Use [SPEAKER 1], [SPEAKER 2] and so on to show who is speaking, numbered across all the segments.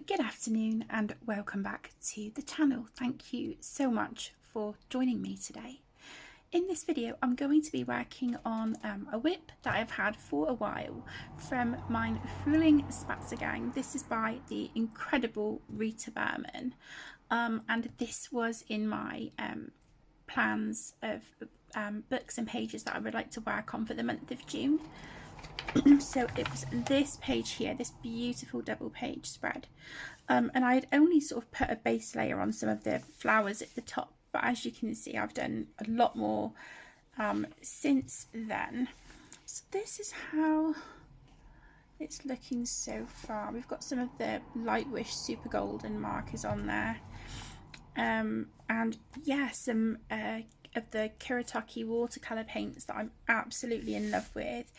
[SPEAKER 1] Good afternoon and welcome back to the channel. Thank you so much for joining me today. In this video I'm going to be working on a whip that I've had for a while from my Fruhlings Spaziergang. This is by the incredible Rita Berman, and this was in my plans of books and pages that I would like to work on for the month of June. So it was this page here, this beautiful double page spread, and I had only sort of put a base layer on some of the flowers at the top, but as you can see I've done a lot more since then. So this is how it's looking so far. We've got some of the Light Wish Super Golden markers on there, and yeah, some of the Kuretake watercolour paints that I'm absolutely in love with.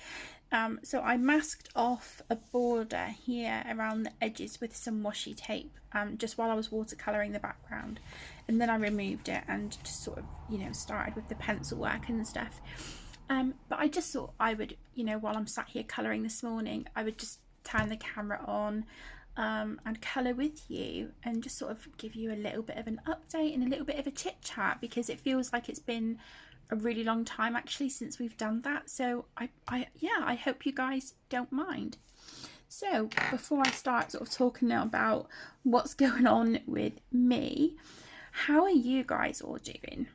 [SPEAKER 1] So I masked off a border here around the edges with some washi tape just while I was watercolouring the background, and then I removed it and just sort of, you know, started with the pencil work and stuff. But I just thought I would, you know, while I'm sat here colouring this morning, I would just turn the camera on and colour with you and just sort of give you a little bit of an update and a little bit of a chit chat, because it feels like it's been a really long time actually since we've done that. So I hope you guys don't mind. So before I start sort of talking about what's going on with me, how are you guys all doing?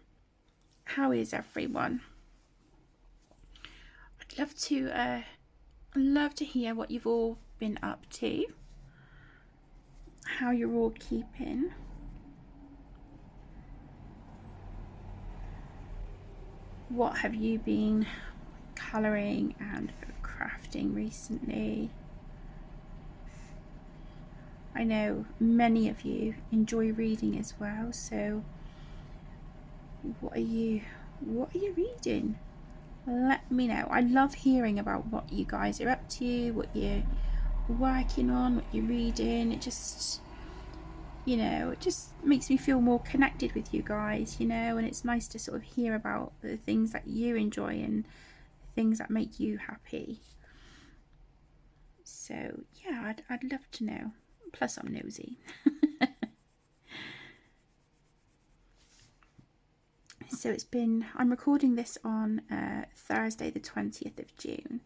[SPEAKER 1] How is everyone? I'd love to hear what you've all been up to, how you're all keeping. What have you been colouring and crafting recently? I know many of you enjoy reading as well, so what are you reading? Let me know. I love hearing about what you guys are up to, what you're working on, what you're reading. It just, you know, it just makes me feel more connected with you guys, you know, and it's nice to sort of hear about the things that you enjoy and the things that make you happy. So yeah, I'd love to know. Plus I'm nosy. So I'm recording this on Thursday the 20th of June,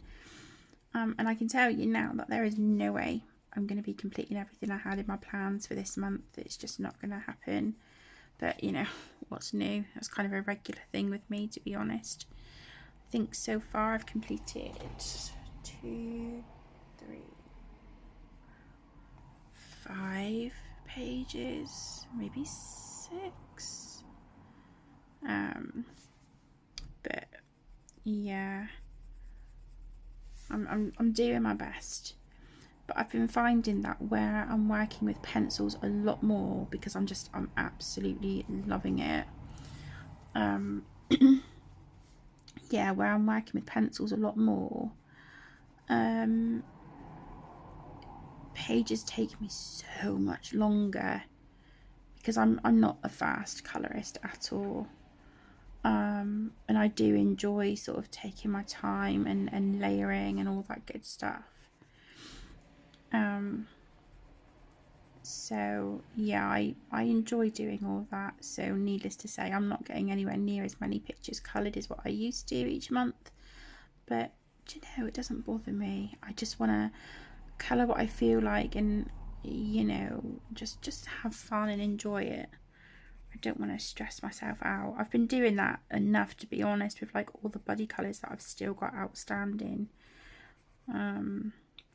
[SPEAKER 1] and I can tell you now that there is no way I'm going to be completing everything I had in my plans for this month. It's just not going to happen. But you know, what's new? That's kind of a regular thing with me, to be honest. I think so far I've completed 2, 3, 5 pages, maybe 6. But yeah, I'm doing my best. But I've been finding that where I'm working with pencils a lot more, because I'm absolutely loving it. Yeah, where I'm working with pencils a lot more, pages take me so much longer because I'm not a fast colorist at all. And I do enjoy sort of taking my time and layering and all that good stuff. So yeah, I enjoy doing all that. So needless to say, I'm not getting anywhere near as many pictures coloured as what I used to each month. But you know, it doesn't bother me. I just want to colour what I feel like, and you know, just have fun and enjoy it. I don't want to stress myself out. I've been doing that enough, to be honest, with like all the buddy colours that I've still got outstanding.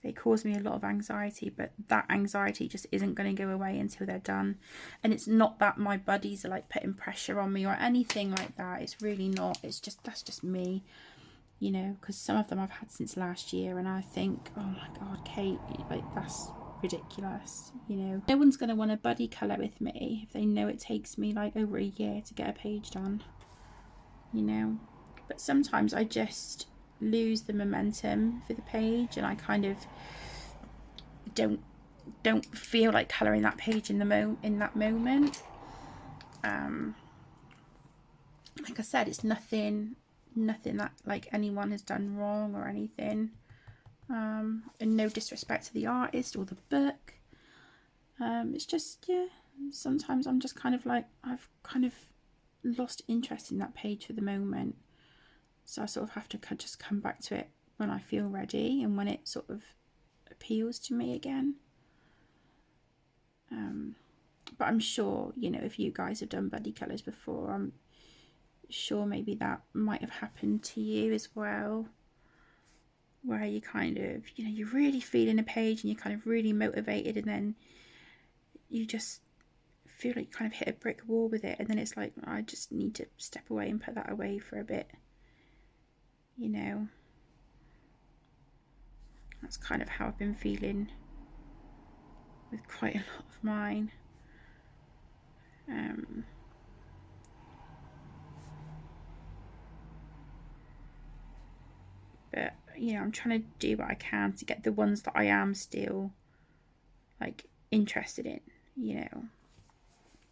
[SPEAKER 1] They cause me a lot of anxiety, but that anxiety just isn't going to go away until they're done. And it's not that my buddies are like putting pressure on me or anything like that. It's really not. It's just, that's just me, you know, because some of them I've had since last year, and I think, oh my God, Kate, like that's ridiculous, you know. No one's going to want a buddy colour with me if they know it takes me like over a year to get a page done, you know. But sometimes I just lose the momentum for the page, and I kind of don't feel like colouring that page in that moment. Like I said, it's nothing that like anyone has done wrong or anything. And no disrespect to the artist or the book. It's just, yeah, sometimes I'm just kind of like, I've kind of lost interest in that page for the moment. So I sort of have to just come back to it when I feel ready and when it sort of appeals to me again. But I'm sure, you know, if you guys have done buddy colours before, I'm sure maybe that might have happened to you as well, where you kind of, you know, you're really feeling a page and you're kind of really motivated, and then you just feel like you kind of hit a brick wall with it, and then it's like, I just need to step away and put that away for a bit, you know. That's kind of how I've been feeling with quite a lot of mine. But, you know, I'm trying to do what I can to get the ones that I am still, like, interested in, you know.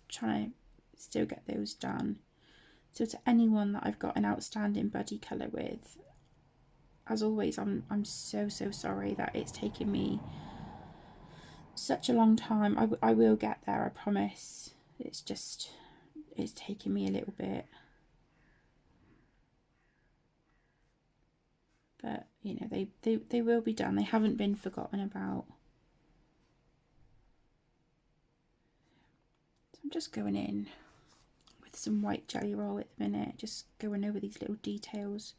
[SPEAKER 1] Trying to still get those done. So to anyone that I've got an outstanding buddy colour with, as always, I'm so sorry that it's taken me such a long time. I will get there, I promise. It's taken me a little bit. But, you know, they will be done. They haven't been forgotten about. So I'm just going in with some white jelly roll at the minute, just going over these little details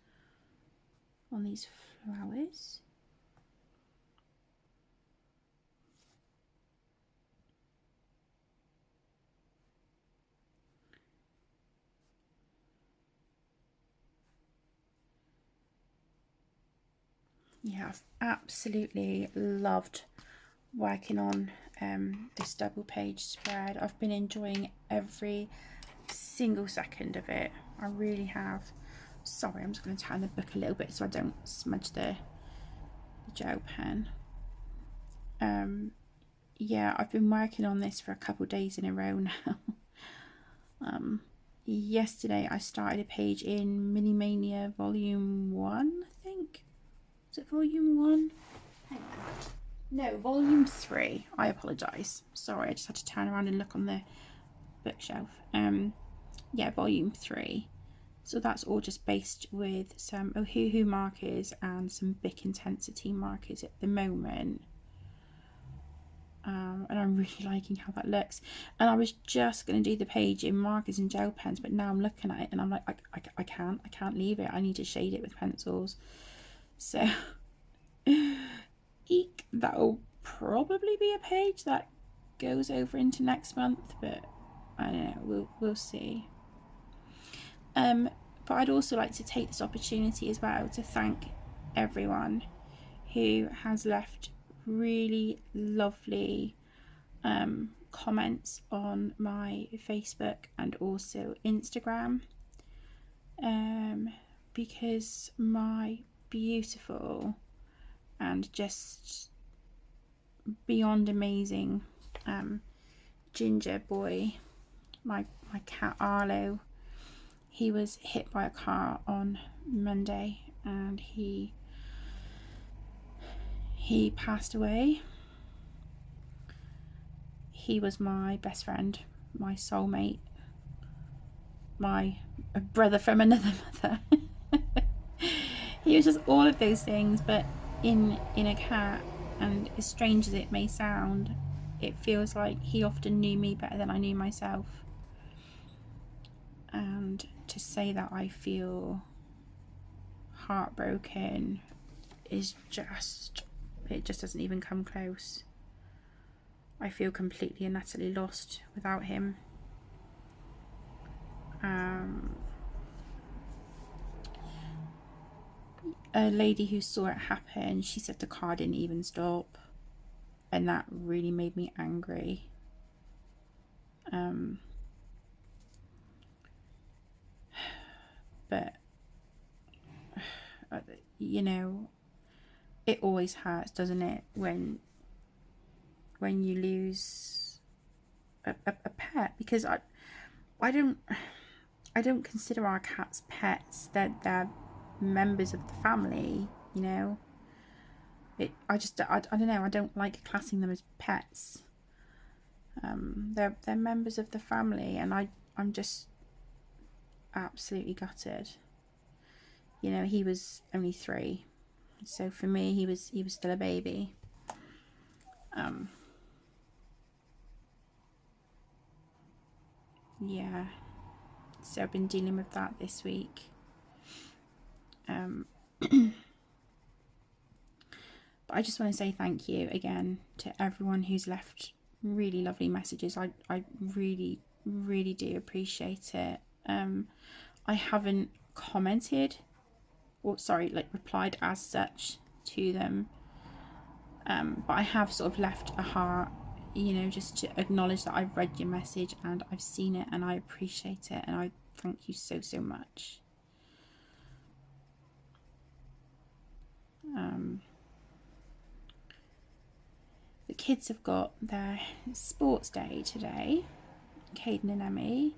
[SPEAKER 1] on these flowers. Yeah, I've absolutely loved working on this double page spread. I've been enjoying every single second of it. I really have. Sorry, I'm just going to turn the book a little bit so I don't smudge the gel pen. Yeah, I've been working on this for a couple of days in a row now. Yesterday I started a page in Mini Mania Volume 1, I think. Is it Volume 1? Hang on. No, Volume 3. I apologise. Sorry, I just had to turn around and look on the bookshelf. Yeah, Volume 3. So that's all just based with some Ohuhu markers and some Bic Intensity markers at the moment. And I'm really liking how that looks. And I was just going to do the page in markers and gel pens, but now I'm looking at it and I'm like, I can't leave it. I need to shade it with pencils. So, eek, that'll probably be a page that goes over into next month, but I don't know, we'll see. But I'd also like to take this opportunity as well to thank everyone who has left really lovely comments on my Facebook and also Instagram, because my beautiful and just beyond amazing ginger boy, my cat Arlo, he was hit by a car on Monday and he passed away. He was my best friend, my soulmate, my brother from another mother. He was just all of those things, but in a cat. And as strange as it may sound, it feels like he often knew me better than I knew myself. And to say that I feel heartbroken is just, it just doesn't even come close. I feel completely and utterly lost without him. A lady who saw it happen, she said the car didn't even stop, and that really made me angry. But you know, it always hurts, doesn't it, when you lose a pet, because I don't consider our cats pets. They're members of the family, you know. I don't know, I don't like classing them as pets. They're members of the family, and I'm just absolutely gutted. You know, he was only 3, so for me he was still a baby. Yeah, so I've been dealing with that this week. But I just want to say thank you again to everyone who's left really lovely messages. I really, really do appreciate it. I haven't commented, or sorry, like replied as such to them. But I have sort of left a heart, you know, just to acknowledge that I've read your message and I've seen it and I appreciate it, and I thank you so, so much. The kids have got their sports day today, Caden and Emmy.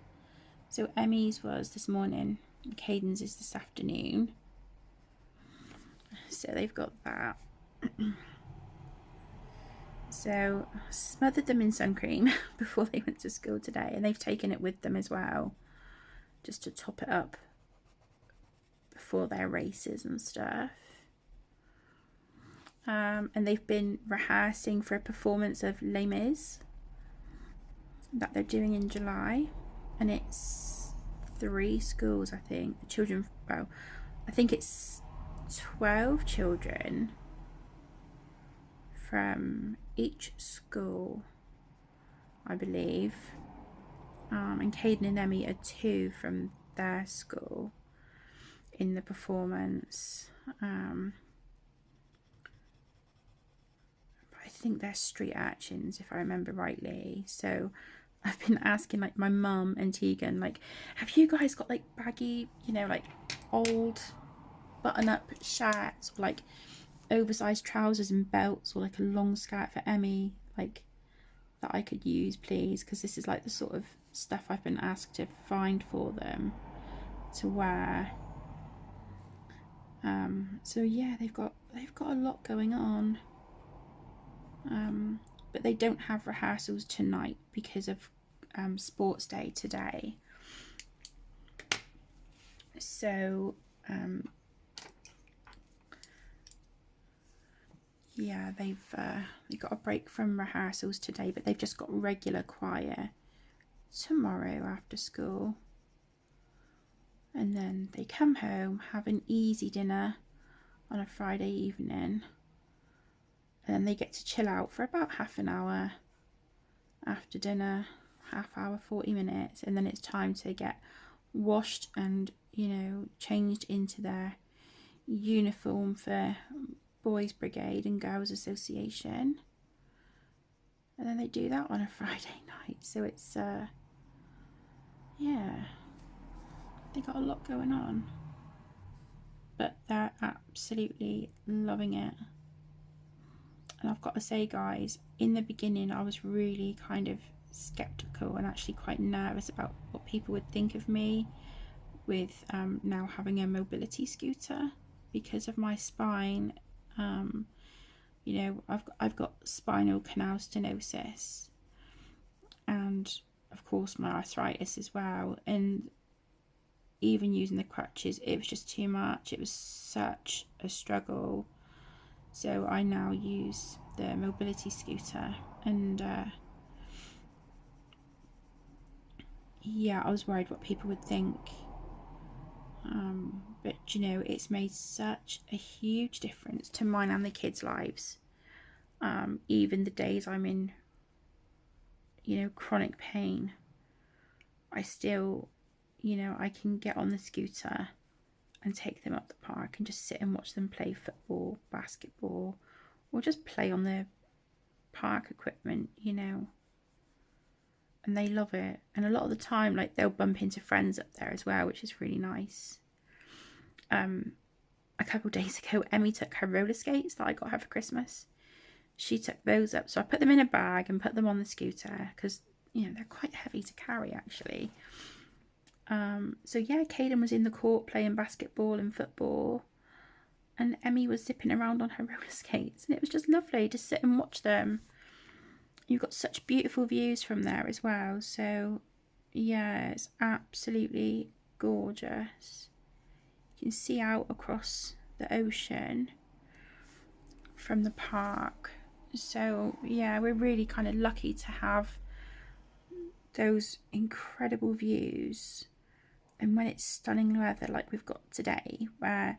[SPEAKER 1] So Emmy's was this morning, Caden's is this afternoon. So they've got that. So I smothered them in sun cream before they went to school today, and they've taken it with them as well, just to top it up before their races and stuff. And they've been rehearsing for a performance of Les Mis that they're doing in July, and it's 3 schools, I think. The children, well, I think it's 12 children from each school, I believe. And Caden and Emmy are 2 from their school in the performance. I think they're street urchins, if I remember rightly. So I've been asking like my mum and Tegan, like, have you guys got like baggy, you know, like old button-up shirts, or like oversized trousers and belts, or like a long skirt for Emmy, like that I could use, please? Because this is like the sort of stuff I've been asked to find for them to wear. So yeah, they've got a lot going on. But they don't have rehearsals tonight because of sports day today. So yeah, they've got a break from rehearsals today, but they've just got regular choir tomorrow after school. And then they come home, have an easy dinner on a Friday evening, and then they get to chill out for about half an hour after dinner, half hour, 40 minutes, and then it's time to get washed and, you know, changed into their uniform for Boys Brigade and Girls Association. And then they do that on a Friday night. So it's yeah, they got a lot going on, but they're absolutely loving it. And I've got to say, guys, in the beginning I was really kind of skeptical and actually quite nervous about what people would think of me with now having a mobility scooter because of my spine. You know, I've got spinal canal stenosis, and of course my arthritis as well, and even using the crutches, it was just too much. It was such a struggle. So I now use the mobility scooter, and yeah, I was worried what people would think. But you know, it's made such a huge difference to mine and the kids' lives. Even the days I'm in, you know, chronic pain, I still, you know, I can get on the scooter and take them up the park and just sit and watch them play football, basketball, or just play on the park equipment, you know. And they love it. And a lot of the time, like, they'll bump into friends up there as well, which is really nice. A couple of days ago, Emmy took her roller skates that I got her for Christmas. She took those up, so I put them in a bag and put them on the scooter because, you know, they're quite heavy to carry actually. So yeah, Caden was in the court playing basketball and football, and Emmy was zipping around on her roller skates, and it was just lovely to sit and watch them. you've got such beautiful views from there as well. So yeah, it's absolutely gorgeous. You can see out across the ocean from the park. So yeah, we're really kind of lucky to have those incredible views. And when it's stunning weather like we've got today, where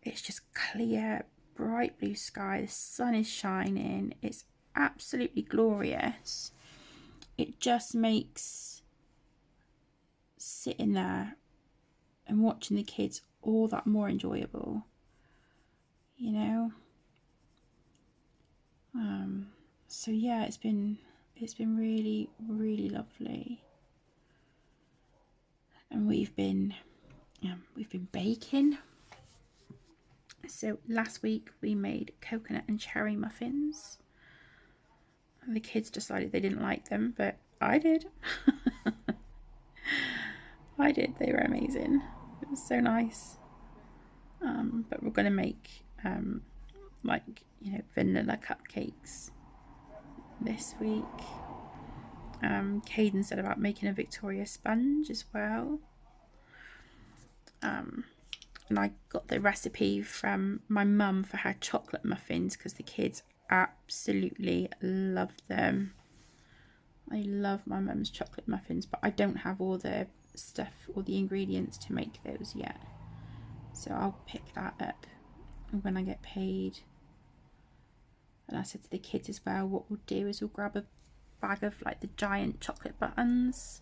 [SPEAKER 1] it's just clear, bright blue sky, the sun is shining, it's absolutely glorious. It just makes sitting there and watching the kids all that more enjoyable, you know. So yeah, it's been really, really lovely. And we've been baking. So last week we made coconut and cherry muffins. The kids decided they didn't like them, but I did. I did. They were amazing. It was so nice. But we're going to make like, you know, vanilla cupcakes this week. Caden said about making a Victoria sponge as well. And I got the recipe from my mum for her chocolate muffins because the kids absolutely love them. I love my mum's chocolate muffins, but I don't have all the stuff or the ingredients to make those yet. So I'll pick that up when I get paid. And I said to the kids as well, what we'll do is we'll grab a bag of like the giant chocolate buttons,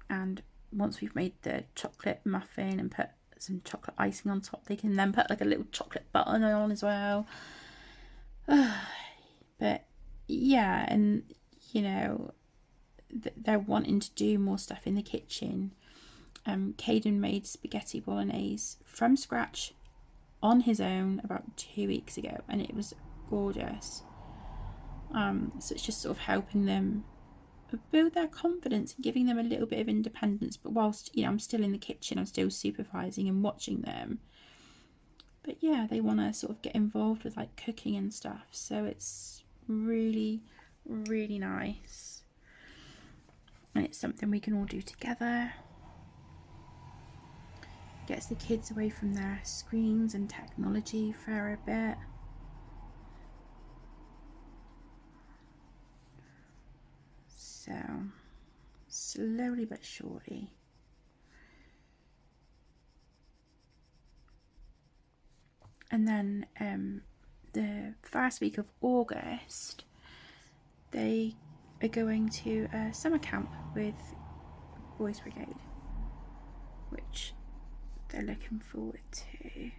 [SPEAKER 1] and once we've made the chocolate muffin and put some chocolate icing on top, they can then put like a little chocolate button on as well. But yeah, and you know, they're wanting to do more stuff in the kitchen. Caden made spaghetti bolognese from scratch on his own about 2 weeks ago, and it was gorgeous. So it's just sort of helping them build their confidence and giving them a little bit of independence, but whilst, you know, I'm still in the kitchen, I'm still supervising and watching them. But yeah, they want to sort of get involved with like cooking and stuff, so it's really, really nice, and it's something we can all do together. Gets the kids away from their screens and technology for a bit. So slowly but surely. And then the first week of August, they are going to a summer camp with Boys Brigade, which they're looking forward to.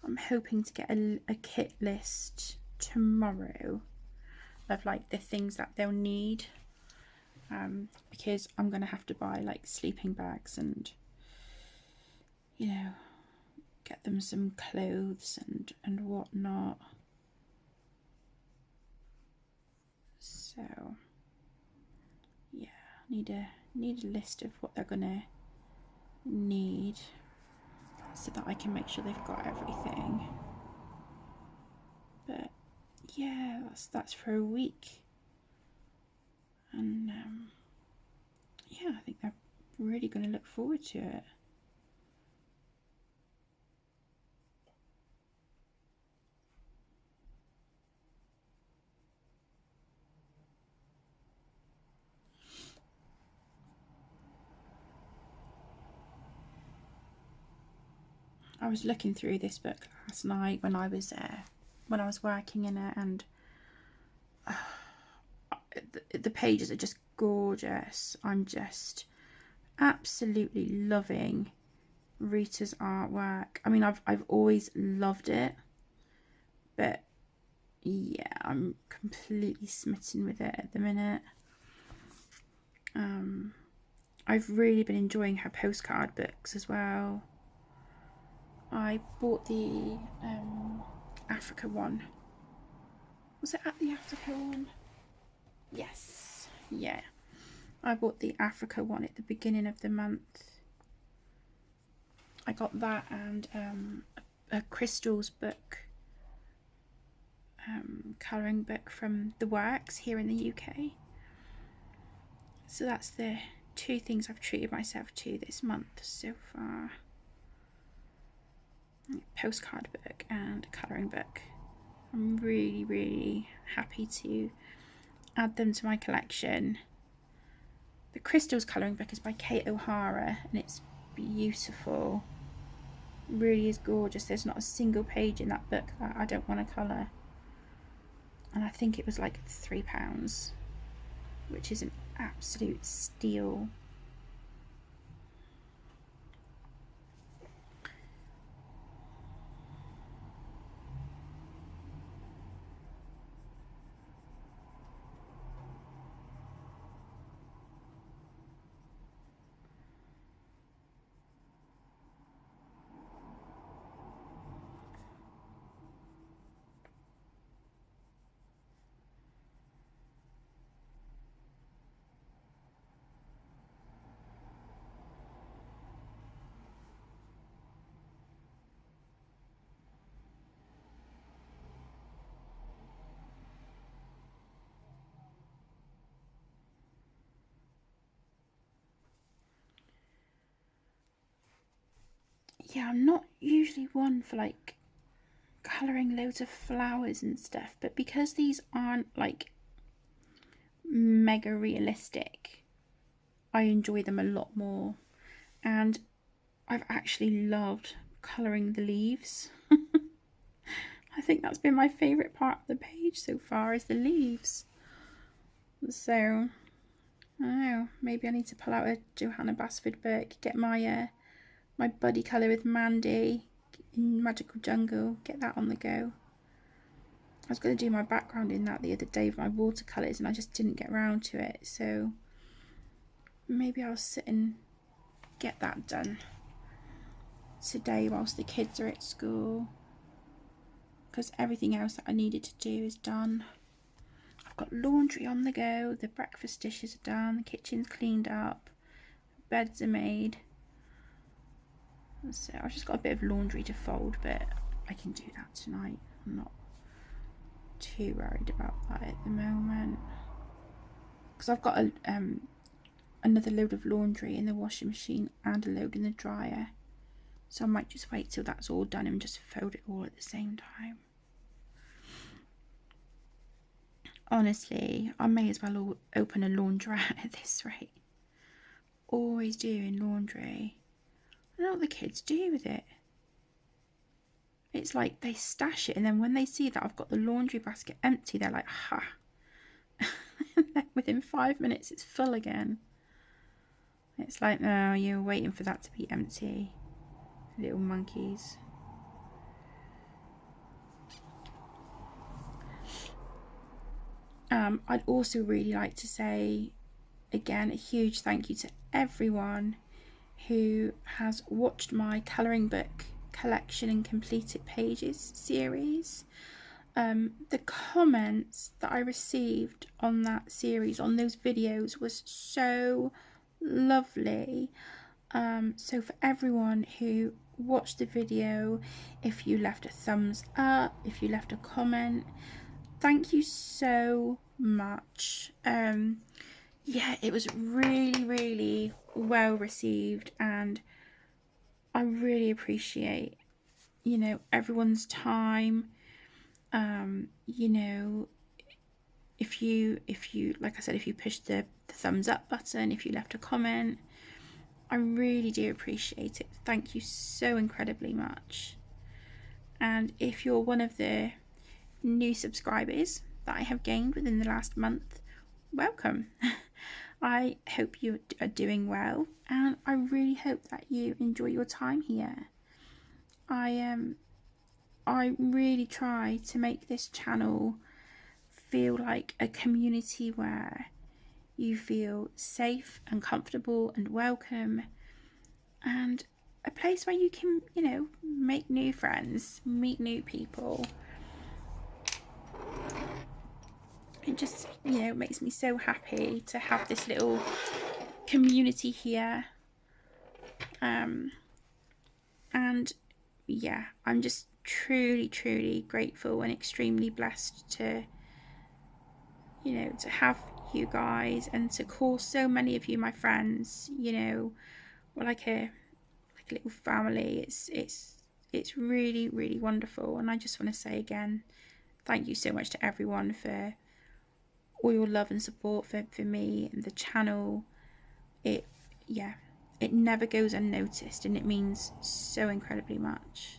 [SPEAKER 1] I'm hoping to get a kit list tomorrow of like the things that they'll need, because I'm going to have to buy like sleeping bags and, you know, get them some clothes and whatnot. So yeah, need a list of what they're gonna need so that I can make sure they've got everything. But yeah, that's for a week, and yeah, I think they're really going to look forward to it. I was looking through this book last night when I was working in it, and the pages are just gorgeous. I'm just absolutely loving Rita's artwork. I mean, I've always loved it, but yeah, I'm completely smitten with it at the minute. I've really been enjoying her postcard books as well. I bought the Africa one. Was it at the Africa one? Yes, yeah. I bought the Africa one at the beginning of the month. I got that and a crystals book colouring book from the Works here in the UK. So that's the 2 things I've treated myself to this month so far. Postcard book and colouring book. I'm really happy to add them to my collection. The Crystals colouring book is by Kate O'Hara and it's beautiful. It really is gorgeous. There's not a single page in that book that I don't want to colour. And I think it was like £3, which is an absolute steal. Yeah, I'm not usually one for like colouring loads of flowers and stuff, but because these aren't like mega realistic, I enjoy them a lot more. And I've actually loved colouring the leaves. I think that's been my favourite part of the page so far, is the leaves. So I don't know, maybe I need to pull out a Johanna Basford book, get my my buddy colour with Mandy in Magical Jungle, get that on the go. I was going to do my background in that the other day with my watercolours and I just didn't get around to it, so maybe I'll sit and get that done today whilst the kids are at school, because everything else that I needed to do is done. I've got laundry on the go, the breakfast dishes are done, the kitchen's cleaned up, beds are made. So I've just got a bit of laundry to fold, but I can do that tonight. I'm not too worried about that at the moment, because I've got another load of laundry in the washing machine and a load in the dryer, so I might just wait till that's all done and just fold it all at the same time. Honestly, I may as well open a laundrette at this rate. Always doing laundry. I don't know what the kids do with it. It's like they stash it, and then when they see that I've got the laundry basket empty, they're like, ha. And then within 5 minutes it's full again. It's like, no, you're waiting for that to be empty. Little monkeys. I'd also really like to say, again, a huge thank you to everyone who has watched my colouring book collection and completed pages series. The comments that I received on that series, on those videos, was so lovely. So for everyone who watched the video, if you left a thumbs up, if you left a comment, thank you so much. Yeah, it was really well received, and I really appreciate, you know, everyone's time. You know, if you like I said, if you pushed the thumbs up button, if you left a comment, I really do appreciate it. Thank you so incredibly much. And if you're one of the new subscribers that I have gained within the last month, welcome. I hope you are doing well, and I really hope that you enjoy your time here. I really try to make this channel feel like a community where you feel safe and comfortable and welcome, and a place where you can, you know, make new friends, meet new people. It just, you know, makes me so happy to have this little community here. And yeah, I'm just truly grateful and extremely blessed to, you know, to have you guys and to call so many of you my friends. You know, we're like a little family. It's really wonderful, and I just want to say again, thank you so much to everyone for all your love and support for me and the channel. It, yeah, it never goes unnoticed, and it means so incredibly much.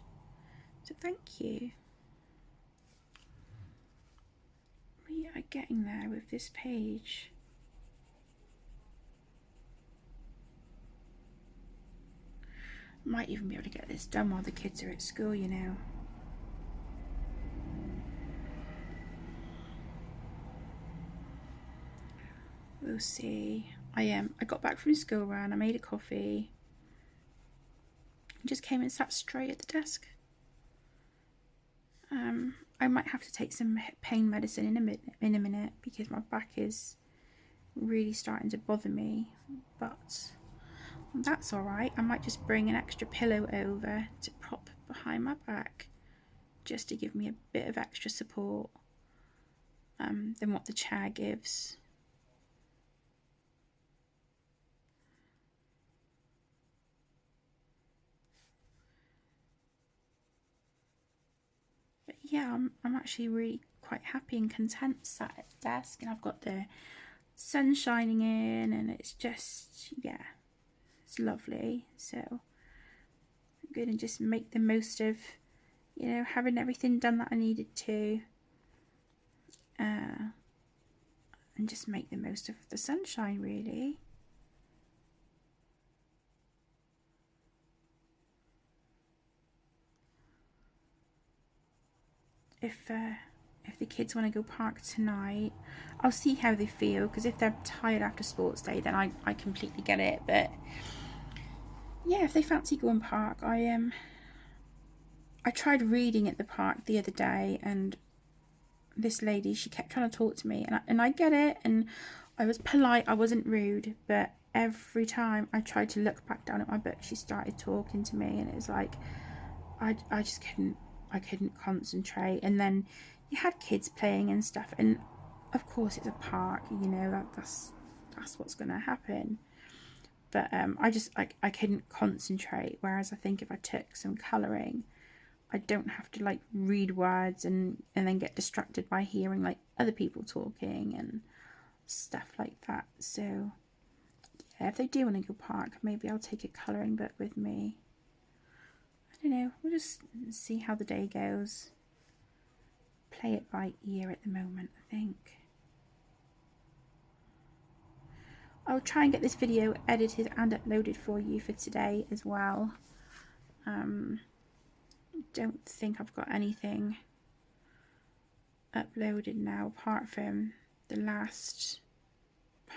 [SPEAKER 1] So thank you. We are getting there with this page. Might even be able to get this done while the kids are at school, you know. We'll see. I got back from school run, I made a coffee. Just came and sat straight at the desk. I might have to take some pain medicine in a minute because my back is really starting to bother me, but that's alright. I might just bring an extra pillow over to prop behind my back just to give me a bit of extra support than what the chair gives. But yeah, I'm actually really quite happy and content sat at the desk, and I've got the sun shining in, and it's just, yeah, it's lovely. So I'm going to just make the most of, you know, having everything done that I needed to, and just make the most of the sunshine, really. If the kids want to go park tonight, I'll see how they feel, because if they're tired after sports day, then I completely get it. But yeah, if they fancy going park, I tried reading at the park the other day, and this lady, she kept trying to talk to me, and I get it, and I was polite, I wasn't rude, but every time I tried to look back down at my book, she started talking to me, and it was like I just couldn't concentrate. And then you had kids playing and stuff, and of course it's a park, you know, that's what's gonna happen. But I couldn't concentrate. Whereas I think if I took some colouring, I don't have to like read words and then get distracted by hearing like other people talking and stuff like that. So yeah, if they do want to go park, maybe I'll take a colouring book with me. I don't know, we'll just see how the day goes. Play it by ear at the moment, I think. I'll try and get this video edited and uploaded for you for today as well. Don't think I've got anything uploaded now apart from the last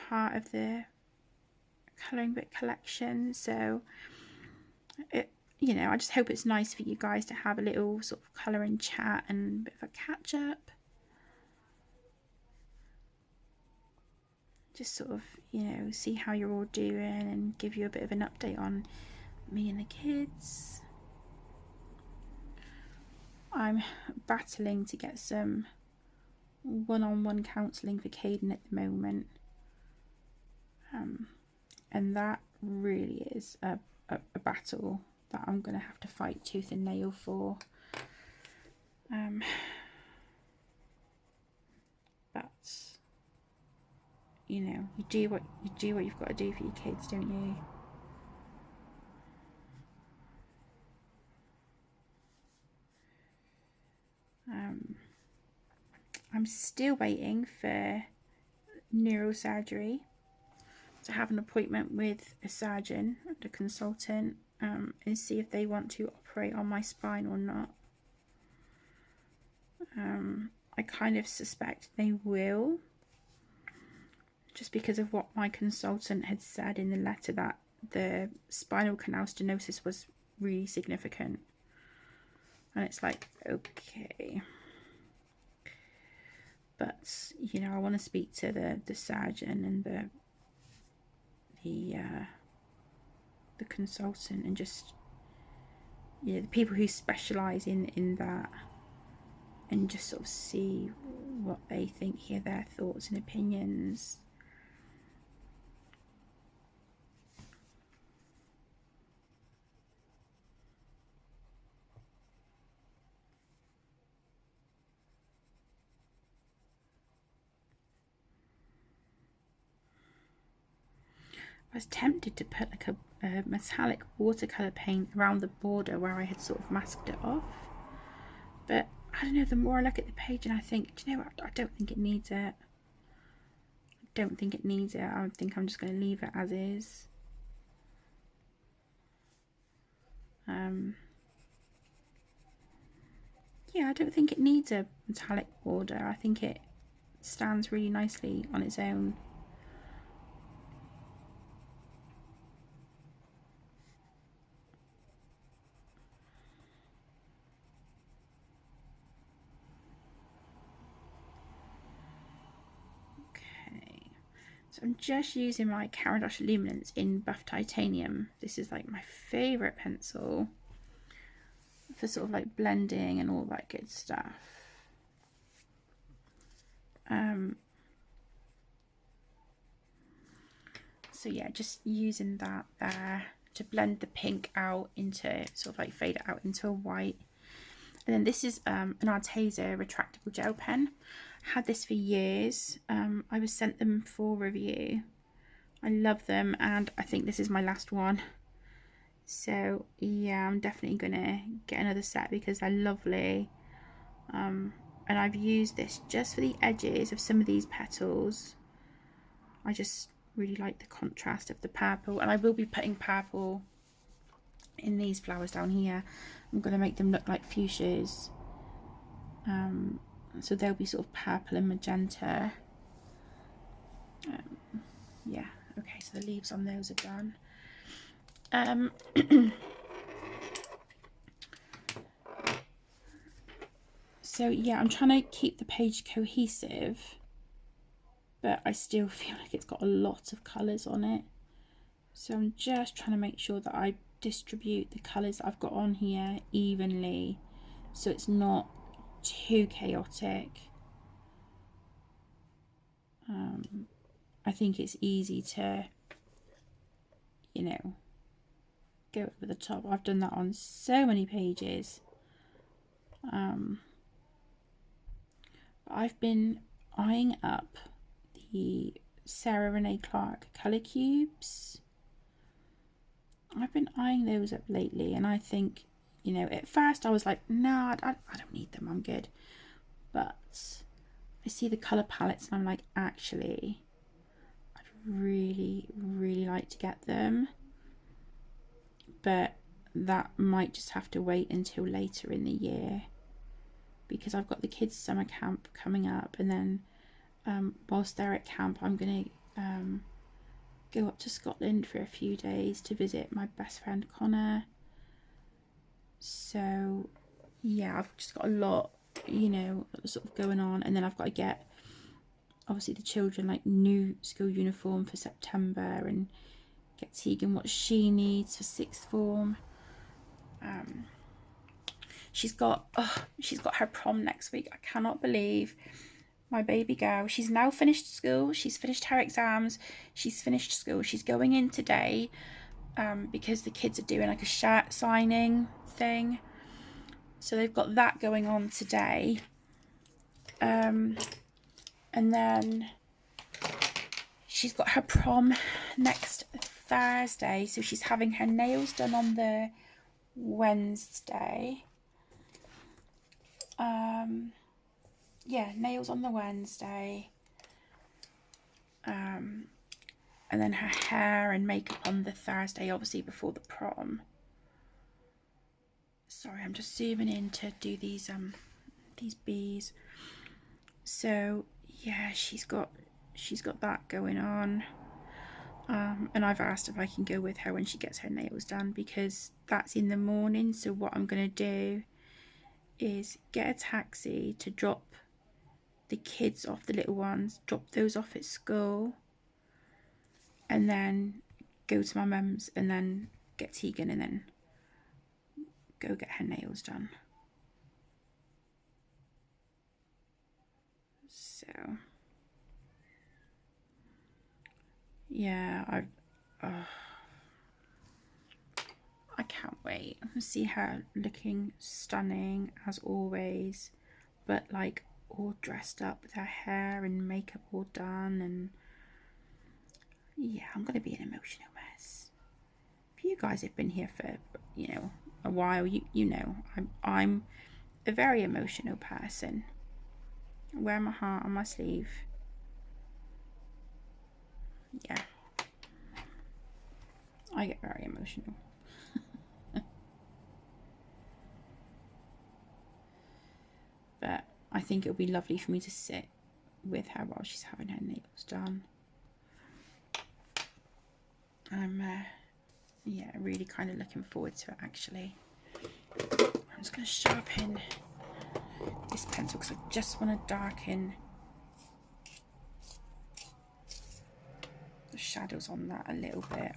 [SPEAKER 1] part of the colouring book collection. So it, you know, I just hope it's nice for you guys to have a little sort of colouring chat and a bit of a catch up. Just sort of, you know, see how you're all doing and give you a bit of an update on me and the kids. I'm battling to get some one-on-one counselling for Caden at the moment, and that really is a battle that I'm going to have to fight tooth and nail for. But you know, you do what you've got to do for your kids, don't you? I'm still waiting for neurosurgery to have an appointment with a surgeon and a consultant, and see if they want to operate on my spine or not. I kind of suspect they will, just because of what my consultant had said in the letter, that the spinal canal stenosis was really significant. And it's like, okay. But, you know, I want to speak to the surgeon and the consultant and just you know, the people who specialise in that, and just sort of see what they think, hear their thoughts and opinions. I was tempted to put like a metallic watercolour paint around the border where I had sort of masked it off, but I don't know, the more I look at the page and I think, do you know what, I don't think it needs it. I don't think it needs it. I think I'm just going to leave it as is. Yeah, I don't think it needs a metallic border. I think it stands really nicely on its own. Okay, so I'm just using my Caran d'Ache Luminance in Buff Titanium. This is like my favourite pencil for sort of like blending and all that good stuff. So yeah, just using that there to blend the pink out into, sort of like fade it out into a white. And then this is an Arteza retractable gel pen. Had this for years. I was sent them for review. I love them, and I think this is my last one. So yeah, I'm definitely gonna get another set because they're lovely. And I've used this just for the edges of some of these petals. I just really like the contrast of the purple, and I will be putting purple in these flowers down here. I'm going to make them look like fuchsias, so they'll be sort of purple and magenta. Yeah, okay, so the leaves on those are done. So yeah, I'm trying to keep the page cohesive, but I still feel like it's got a lot of colours on it. So I'm just trying to make sure that I distribute the colours that I've got on here evenly, so it's not too chaotic. I think it's easy to, you know, go over the top. I've done that on so many pages. I've been eyeing up the Sarah Renee Clark colour cubes. I've been eyeing those up lately, and I think, you know, at first I was like, nah, I don't need them, I'm good. But I see the colour palettes and I'm like, actually, I'd really, really like to get them. But that might just have to wait until later in the year, because I've got the kids' summer camp coming up, and then whilst they're at camp, I'm going to go up to Scotland for a few days to visit my best friend Connor. So yeah, I've just got a lot, you know, sort of going on, and then I've got to get, obviously, the children like new school uniform for September, and get Tegan what she needs for sixth form. She's got her prom next week. I cannot believe my baby girl. She's now finished school. She's finished her exams. She's finished school. She's going in today because the kids are doing like a shirt signing thing. So they've got that going on today. And then she's got her prom next Thursday. So she's having her nails done on the Wednesday. Yeah, nails on the Wednesday. And then her hair and makeup on the Thursday, obviously before the prom. Sorry, I'm just zooming in to do these bees. So yeah, she's got that going on. And I've asked if I can go with her when she gets her nails done, because that's in the morning. So what I'm going to do is get a taxi to drop the kids off, the little ones, drop those off at school, and then go to my mum's and then get Tegan and then go get her nails done. So yeah, I can't wait to see her looking stunning as always, but like all dressed up with her hair and makeup all done, and yeah, I'm gonna be an emotional mess. If you guys have been here for, you know, a while, you know I'm a very emotional person. I wear my heart on my sleeve. Yeah, I get very emotional. But I think it'll be lovely for me to sit with her while she's having her nails done. I'm yeah, really kind of looking forward to it actually. I'm just going to sharpen this pencil because I just want to darken the shadows on that a little bit.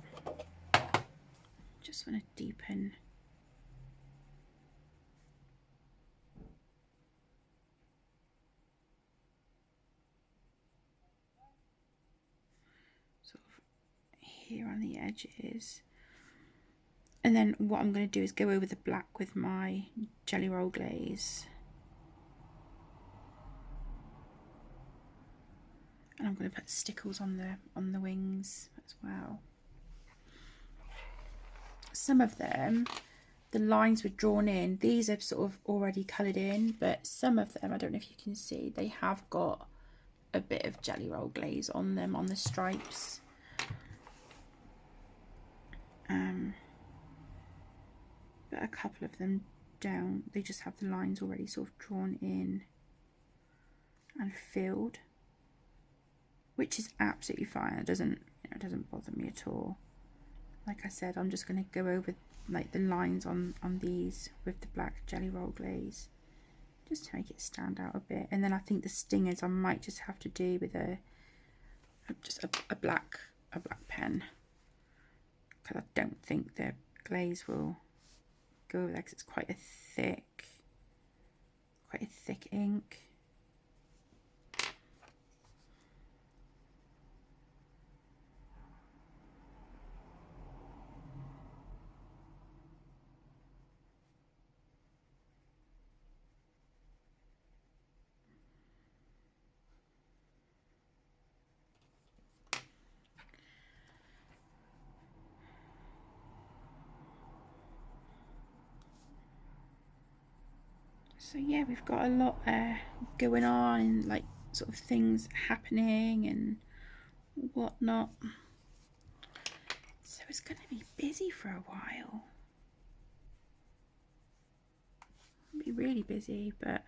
[SPEAKER 1] Just want to deepen. Sort of here on the edges. And then what I'm going to do is go over the black with my Jelly Roll glaze. And I'm going to put stickles on the wings as well. Some of them, the lines were drawn in. These are sort of already coloured in, but some of them, I don't know if you can see, they have got a bit of Jelly Roll glaze on them, on the stripes. But a couple of them don't. They just have the lines already sort of drawn in and filled, which is absolutely fine. It doesn't bother me at all. Like I said, I'm just going to go over like the lines on these with the black Jelly Roll glaze, just to make it stand out a bit. And then I think the stingers I might just have to do with a black pen, because I don't think the glaze will go over there because it's quite a thick ink. So yeah, we've got a lot going on, and like sort of things happening and whatnot. So it's going to be busy for a while. It'll be really busy, but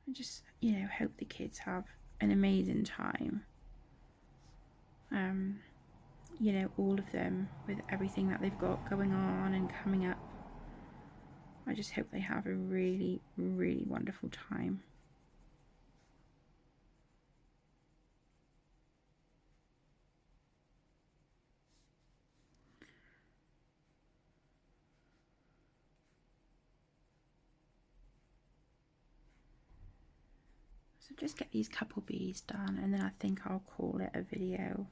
[SPEAKER 1] I just, you know, hope the kids have an amazing time. You know, all of them, with everything that they've got going on and coming up. I just hope they have a really, really wonderful time. So just get these couple bees done, and then I think I'll call it a video,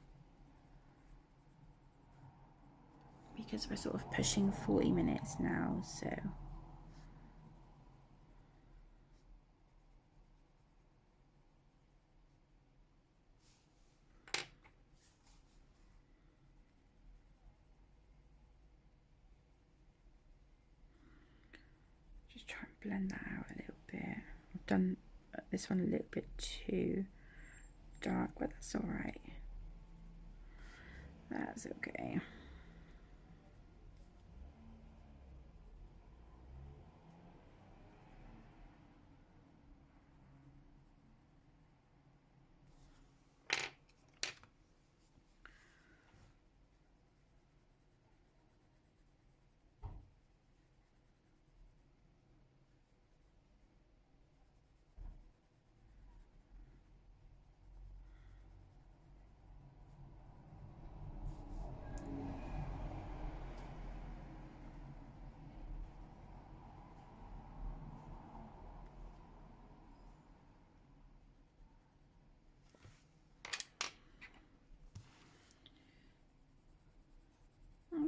[SPEAKER 1] because we're sort of pushing 40 minutes now, so just try and blend that out a little bit. I've done this one a little bit too dark, but that's all right. That's okay.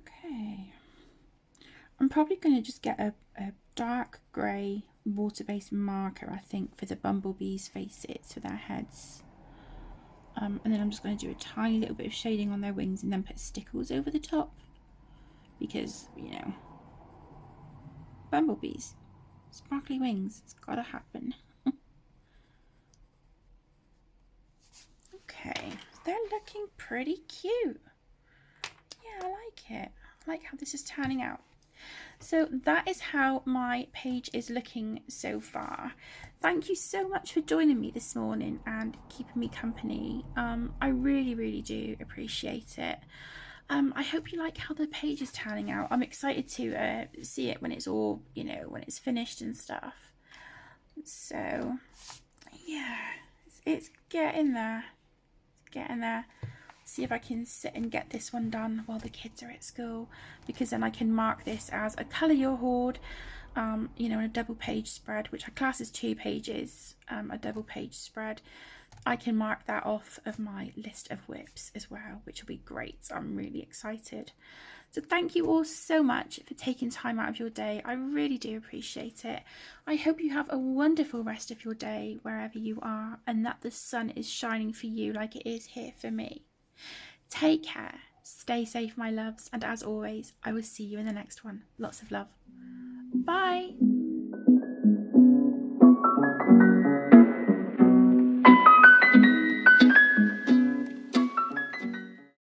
[SPEAKER 1] Okay. I'm probably going to just get a dark grey water-based marker, I think, for the bumblebees' faces, for their heads. And then I'm just going to do a tiny little bit of shading on their wings and then put stickles over the top. Because, you know, bumblebees, sparkly wings, it's got to happen. Okay, they're looking pretty cute. Yeah, I like it. I like how this is turning out. So that is how my page is looking so far. Thank you so much for joining me this morning and keeping me company. I really do appreciate it. I hope you like how the page is turning out. I'm excited to see it when it's all, you know, when it's finished and stuff. So yeah, it's getting there. It's getting there. See if I can sit and get this one done while the kids are at school, because then I can mark this as a colour your hoard, you know, in a double page spread, which I class as 2 pages, a double page spread. I can mark that off of my list of whips as well, which will be great. I'm really excited. So thank you all so much for taking time out of your day. I really do appreciate it. I hope you have a wonderful rest of your day wherever you are, and that the sun is shining for you like it is here for me. Take care, stay safe, my loves, and as always, I will see you in the next one. Lots of love. Bye.